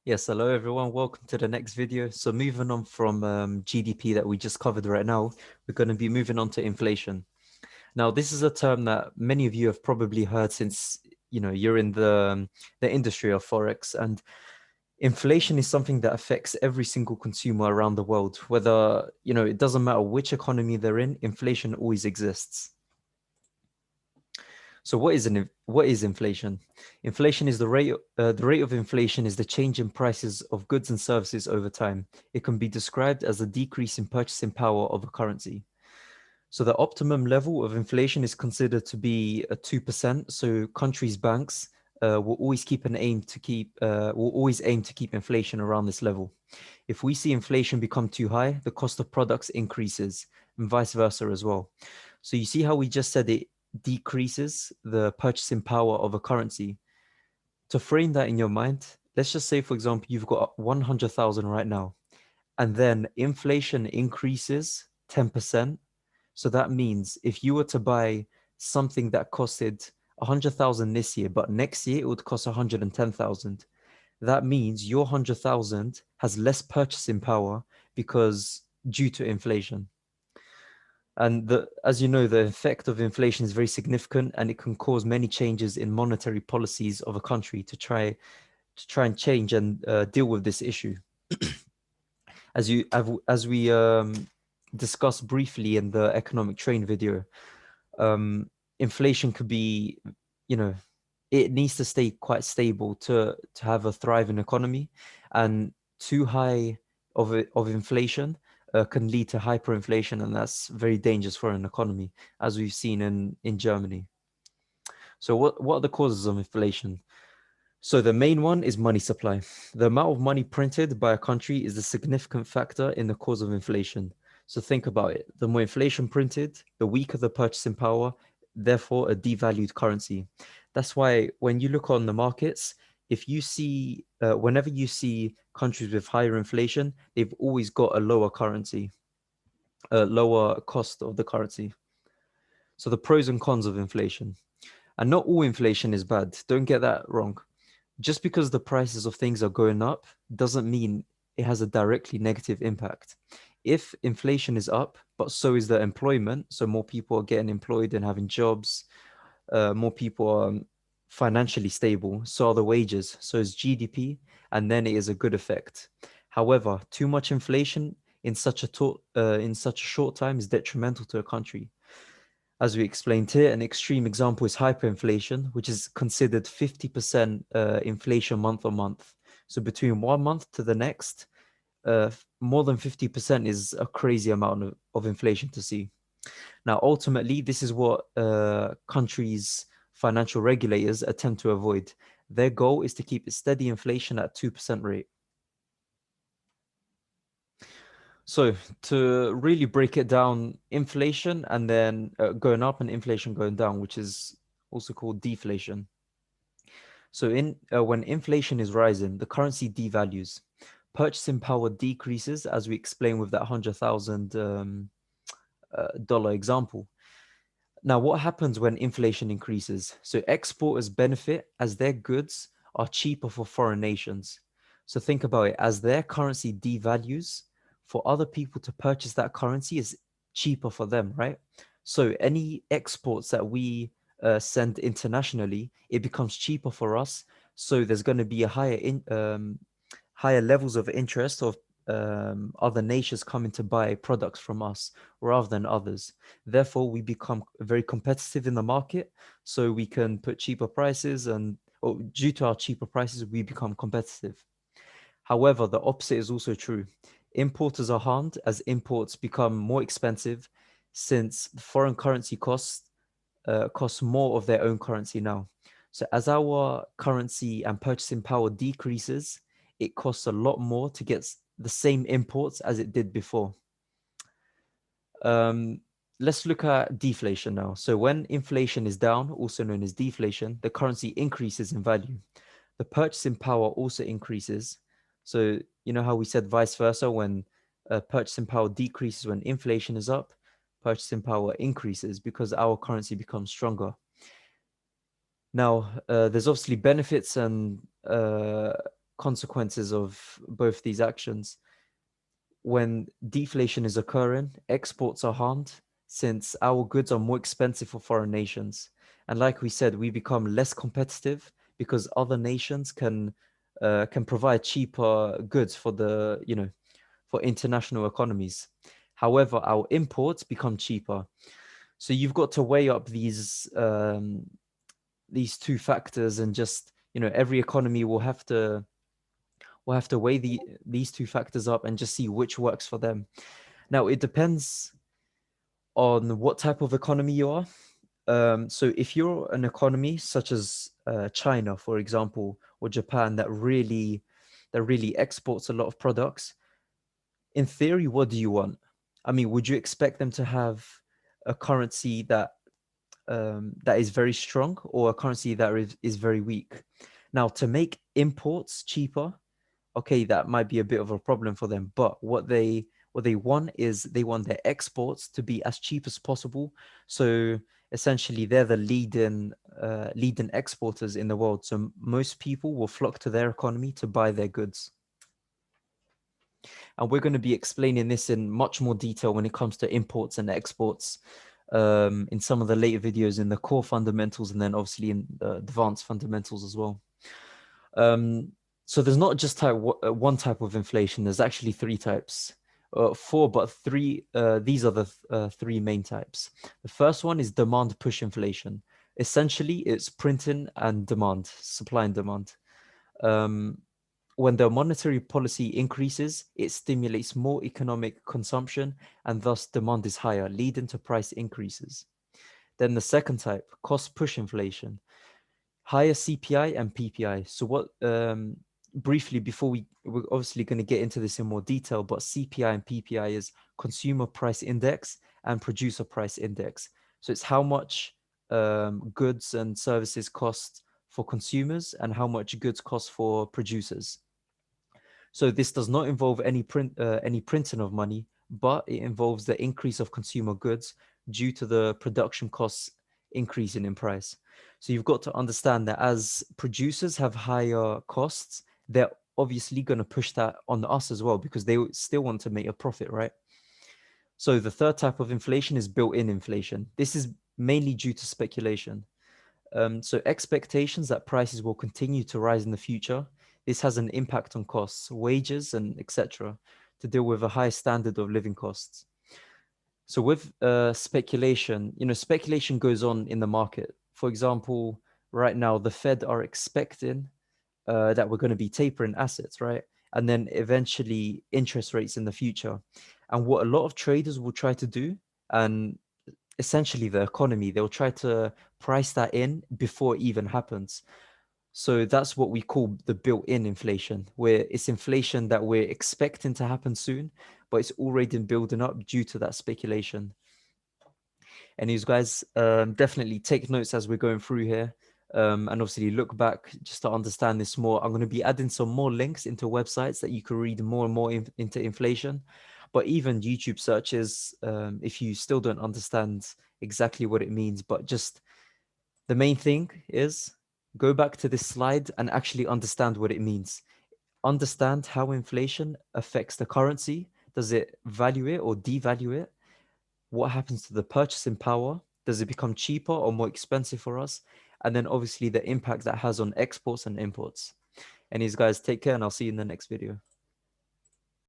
Yes, hello everyone. Welcome to the next video. So moving on from GDP that we just covered right now, we're going to be moving on to inflation. Now, this is a term that many of you have probably heard since, you're in the industry of Forex, and inflation is something that affects every single consumer around the world. Whether, it doesn't matter which economy they're in, inflation always exists. So what is inflation? Inflation is the rate of inflation is the change in prices of goods and services over time. It can be described as a decrease in purchasing power of a currency. So the optimum level of inflation is considered to be 2%. So countries' banks will always aim to keep inflation around this level. If we see inflation become too high, the cost of products increases, and vice versa as well. So you see how we just said it decreases the purchasing power of a currency. To frame that in your mind, let's just say, for example, you've got 100,000 right now, and then inflation increases 10%. So that means if you were to buy something that costed 100,000 this year, but next year it would cost 110,000. That means your 100,000 has less purchasing power because due to inflation. And as you know, the effect of inflation is very significant, and it can cause many changes in monetary policies of a country to try and change and deal with this issue. As we discussed briefly in the economic train video, inflation could be, you know, it needs to stay quite stable to have a thriving economy, and too high of inflation can lead to hyperinflation, and that's very dangerous for an economy, as we've seen in Germany. So what are the causes of inflation? So the main one is money supply. The amount of money printed by a country is a significant factor in the cause of inflation. So think about it. The more inflation printed, the weaker the purchasing power, therefore a devalued currency. That's why when you look on the markets, if you see, whenever you see countries with higher inflation, they've always got a lower currency, a lower cost of the currency. So the pros and cons of inflation. And not all inflation is bad. Don't get that wrong. Just because the prices of things are going up doesn't mean it has a directly negative impact. If inflation is up, but so is the employment, so more people are getting employed and having jobs, more people are financially stable, so are the wages, so is GDP, and then it is a good effect. However, too much inflation in in such a short time is detrimental to a country. As we explained here, an extreme example is hyperinflation, which is considered 50% inflation month on month. So between 1 month to the next, more than 50% is a crazy amount of inflation to see. Now, ultimately, this is what countries' financial regulators attempt to avoid. Their goal is to keep a steady inflation at 2% rate. So to really break it down, inflation and then going up and inflation going down, which is also called deflation. So when inflation is rising, the currency devalues. Purchasing power decreases, as we explained with that $100,000 dollar example. Now, what happens when inflation increases? So exporters benefit as their goods are cheaper for foreign nations. So think about it, as their currency devalues, for other people to purchase that currency is cheaper for them, right? So any exports that we send internationally, it becomes cheaper for us. So there's going to be a higher levels of interest of other nations coming to buy products from us rather than others. Therefore, we become very competitive in the market, so we can put cheaper prices, and due to our cheaper prices, we become competitive. However, the opposite is also true. Importers are harmed as imports become more expensive, since foreign currency costs more of their own currency now. So as our currency and purchasing power decreases, it costs a lot more to get the same imports as it did before. Let's look at deflation now. So when inflation is down, also known as deflation, the currency increases in value. The purchasing power also increases. So you know how we said vice versa, when purchasing power decreases when inflation is up, purchasing power increases because our currency becomes stronger. Now, there's obviously benefits and consequences of both these actions. When deflation is occurring, exports are harmed since our goods are more expensive for foreign nations. And like we said, we become less competitive because other nations can provide cheaper goods for the, for international economies. However, our imports become cheaper. So you've got to weigh up these two factors, and just, every economy will have to weigh these two factors up and just see which works for them. Now, it depends on what type of economy you are. So if you're an economy such as China, for example, or Japan, that really exports a lot of products, in theory, what do you want? I mean, would you expect them to have a currency that is very strong, or a currency that is very weak? Now, to make imports cheaper, okay, that might be a bit of a problem for them. But what they want is they want their exports to be as cheap as possible. So essentially, they're the leading exporters in the world. So most people will flock to their economy to buy their goods. And we're going to be explaining this in much more detail when it comes to imports and exports in some of the later videos in the core fundamentals, and then obviously in the advanced fundamentals as well. So there's not just one type of inflation. There's actually three types. Four, but three. These are the three main types. The first one is demand push inflation. Essentially, it's printing and demand, supply and demand. When the monetary policy increases, it stimulates more economic consumption, and thus demand is higher, leading to price increases. Then the second type, cost push inflation. Higher CPI and PPI. So what, briefly, before we're obviously going to get into this in more detail, but CPI and PPI is Consumer Price Index and Producer Price Index. So it's how much goods and services cost for consumers and how much goods cost for producers. So this does not involve any printing of money, but it involves the increase of consumer goods due to the production costs increasing in price. So you've got to understand that as producers have higher costs, they're obviously going to push that on us as well, because they still want to make a profit, right? So the third type of inflation is built-in inflation. This is mainly due to speculation. So expectations that prices will continue to rise in the future. This has an impact on costs, wages, and etc. to deal with a high standard of living costs. So with speculation, speculation goes on in the market. For example, right now, the Fed are expecting that we're going to be tapering assets, right? And then eventually interest rates in the future. And what a lot of traders will try to do, and essentially the economy, they'll try to price that in before it even happens. So that's what we call the built-in inflation, where it's inflation that we're expecting to happen soon, but it's already been building up due to that speculation. And you guys, definitely take notes as we're going through here. And obviously look back just to understand this more. I'm going to be adding some more links into websites that you can read more and more into inflation. But even YouTube searches, if you still don't understand exactly what it means, but just the main thing is go back to this slide and actually understand what it means. Understand how inflation affects the currency. Does it value it or devalue it? What happens to the purchasing power? Does it become cheaper or more expensive for us? And then obviously the impact that has on exports and imports. Anyways, guys, take care, and I'll see you in the next video.